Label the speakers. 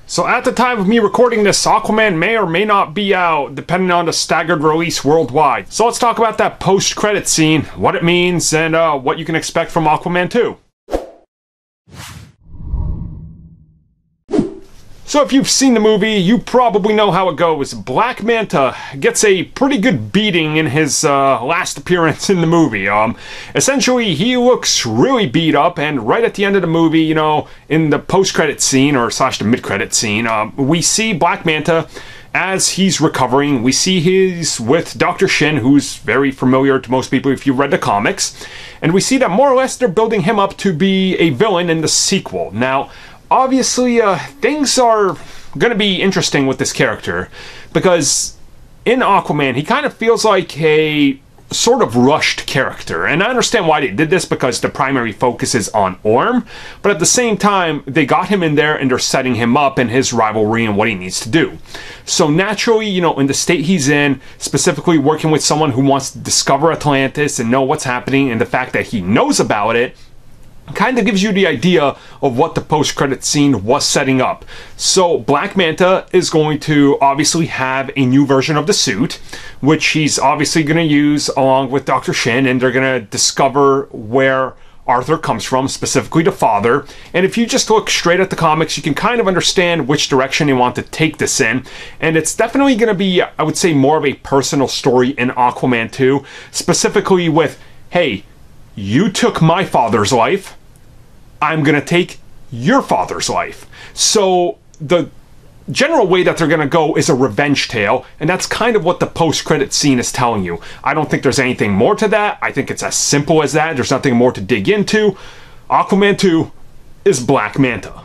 Speaker 1: So at the time of me recording this, Aquaman may or may not be out, depending on the staggered release worldwide. So let's talk about that post-credit scene, what it means, and what you can expect from Aquaman 2. So if you've seen the movie, you probably know how it goes. Black Manta gets a pretty good beating in his last appearance in the movie. Essentially, he looks really beat up, and right at the end of the movie, you know, in the post-credit scene, or slash the mid-credit scene, we see Black Manta as he's recovering. We see he's with Dr. Shin, who's very familiar to most people if you've read the comics, and we see that more or less they're building him up to be a villain in the sequel. Now, obviously, things are going to be interesting with this character, because in Aquaman, he kind of feels like a sort of rushed character. And I understand why they did this, because the primary focus is on Orm, but at the same time, they got him in there and they're setting him up in his rivalry and what he needs to do. So naturally, you know, in the state he's in, specifically working with someone who wants to discover Atlantis and know what's happening, and the fact that he knows about it, kind of gives you the idea of what the post-credit scene was setting up. So Black Manta is going to obviously have a new version of the suit, which he's obviously going to use along with Dr. Shin, and they're going to discover where Arthur comes from, specifically the father. And if you just look straight at the comics, you can kind of understand which direction they want to take this in. And it's definitely going to be, I would say, more of a personal story in Aquaman 2, specifically with, hey, you took my father's life, I'm gonna take your father's life. So the general way that they're gonna go is a revenge tale, and that's kind of what the post-credit scene is telling you. I don't think there's anything more to that. I think it's as simple as that. There's nothing more to dig into. Aquaman 2 is Black Manta.